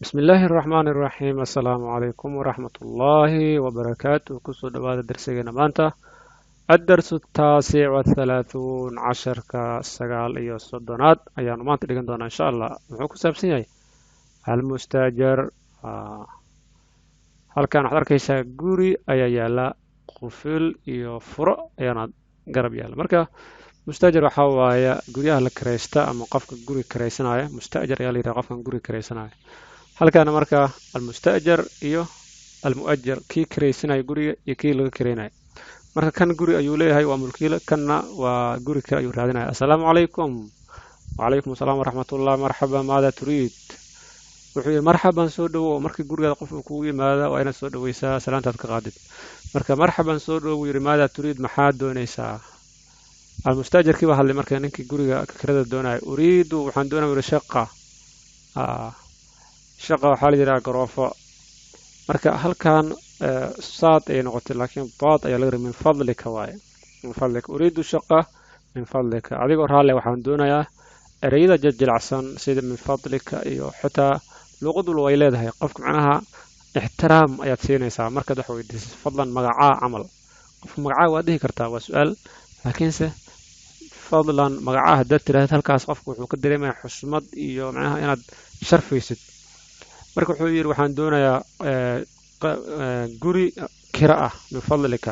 بسم الله الرحمن الرحيم السلام عليكم ورحمة الله وبركاته كسو دوادا درسينا مانتا الدرس التاسع والثلاثون عشر كالسقال إيو الصدونات أيانو مانتا ديغان دونا إن شاء الله محوكو سابسيني المستاجر هل كان حضر كيسا قوري أيا يالا قفل إيو فرق أيانا قرب يالا مركا مستاجر وحاوايا قوريها لكريستا أما قفك قوري كريسنايا مستاجر يالي قفك قوري كريسنايا halkaana markaa almustaajar iyo almu'ajar kii kiraysanaya guriga iyo kii laga kiraynaya marka kan guri ayuu leeyahay waa mulkiile kanna waa guri kale ayuu raadinaya assalaamu calaykum wacalaykum assalaam waraxmatullah marxaba maada turiid wuxuu yidhi marxaban soo dhowow markii gurigaada qof uu kugu yimaada waa inaad soo dhoweysaa salaantaad ka qaadid marka marxaban soo dhowow buu yidhi maada turiid maxaad doonaysaa almustaajarkii baa hadlay marka ninkii guriga kirada doonaya uriidu waxaan doonaya yidhi shaqa shaqa waxaa la yidhaha garoofo marka halkan saad ayay noqotay laakiin daad ayaa laga min fadlika waaye min fadlika uriidu shaqa min fadlika adigoo raalle waxaan doonayaa ereyada jajilacsan sida min fadlika iyo xitaa luqadul way leedahay qofka macnaha ixtiraam ayaad siinaysaa markaad wax weydiisay fadlan magacaa camal qofka magacaa waad dhihi kartaa waa su-aal laakiinse fadlan magacaa haddaad tiraahid halkaas qofku wuxuu ka dareemayaa xushmad iyo macnaha inaad sharfaysid marka wuxuu yidhi waxaan doonayaa guri kira ah min fadlika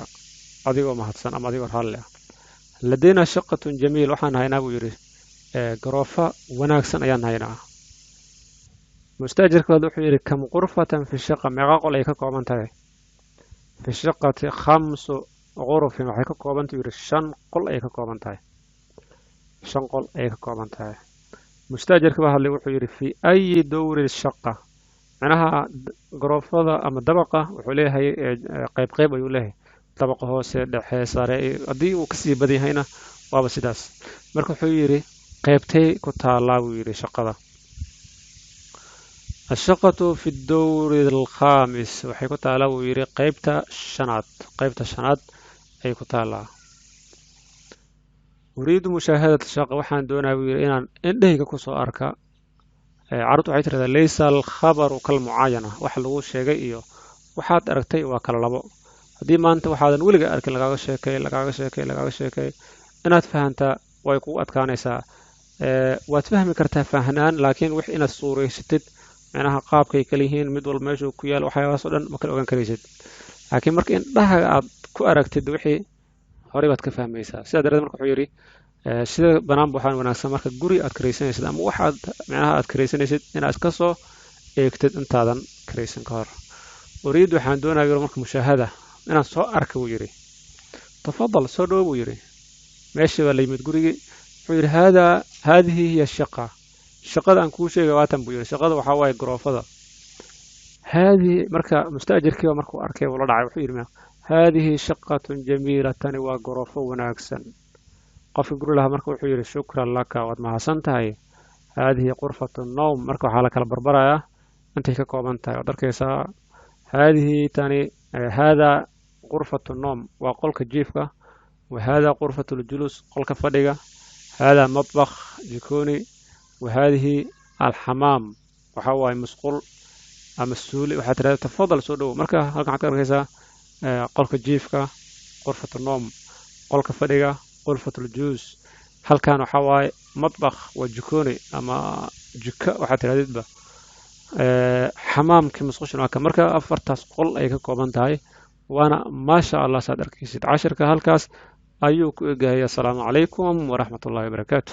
adigoo mahadsan ama adigoo raalli ah ladayna shaqatun jamiil waxaan haynaa buu yidhi garoofa wanaagsan ayaan haynaa mustaajirkooda wuxuu yidhi kam qurfatan fi shaqa meeqa qol ay ka kooban tahay fi shaqati khamsu qurufin waxay ka koobantahay yidhi shan qol ay ka kooban tahay shan qol ay ka kooban tahay mustaajirka baa hadlay wuxuu yidhi fi ayi dowri shaqa macnaha garoofada ama dabaqa wuxuu leeyahay qayb qayb ayuu leeyahay dabaqa hoose dhexe sare haddii uu kasii badan yahayna waaba sidaas marka wuxuu yidhi qaybtay ku taallaa buu yidhi shaqada ashaqatu fi dowri alkhaamis waxay ku taallaa buu yidhi qaybta shanaad ay ku taallaa uriidu mushaahadata shaqa waxaan doonaa buu yidhi inaan indhahayga kusoo arka carruurtu waxay tirahdaa laysa alkhabaru kalmucaayana wax lagu sheegay iyo waxaad aragtay waa kala labo haddii maanta waxaadan weliga arkin lagaaga sheekay inaad fahantaa way kugu adkaanaysaa waad fahmi kartaa fahnaan laakiin wix inaad suuraysatid macnaha qaabkay kala yihiin mid walba meeshuu ku yaal waxyaabahaas oo dhan ma kala ogaan karaysid laakiin marka indhaha aad ku aragtid wixii horey baad ka fahmaysaa sidaa darteed marka wuxuu yidhi sida banaanba waxaan wanaagsan marka guri aad karaysanaysid ama waxaad macnaha aad karaysanaysid inaad ka soo eegtid intaadan karaysan ka hor uriid waxaan doonayaa marka mushaahada inaan soo arka buu yidhi tafadal soo dhowo buu yidhi meeshii baa la yimid gurigii wuxuu yidhi haadihi hiya shaqa shaqada aan kuu sheegay waatan buu yidhi shaqada waxaa waaye garoofada haadihi marka mustaajirkiiba markuu arkay uu la dhacay wuxuu yidhi haadihi shaqatun jamiila tani waa garoofo wanaagsan qofka guri lahaa marka wuxuu yidhi shukran laka waad mahadsan tahay haadihi qurfatu nowm marka waxaa la kala barbarayaa intay ka kooban tahay waad arkaysaa haadihi tani haadaa qurfatu nowm waa qolka jiifka wa haadaa qurfatu ljulus qolka fadhiga haadaa matbakh jikooni wa haadihi alxamaam waxaa waaye musqul ama suuli waxaad tirahdaa tafadal soo dhowow marka halkan waxaad ka arkaysaa qolka jiifka qurfatu nowm qolka fadhiga غرفة الجوز هل كان وحواي مطبخ وجكوني أما جكا waxaad tirahdidba xamaamkii musqushan waa ka marka afartaas qol ay ka kooban tahay waana maasha allah saad arkaysid cashirka halkaas ayuu ku egahay assalaamu calaykum waraxmatullaahi wabarakaatu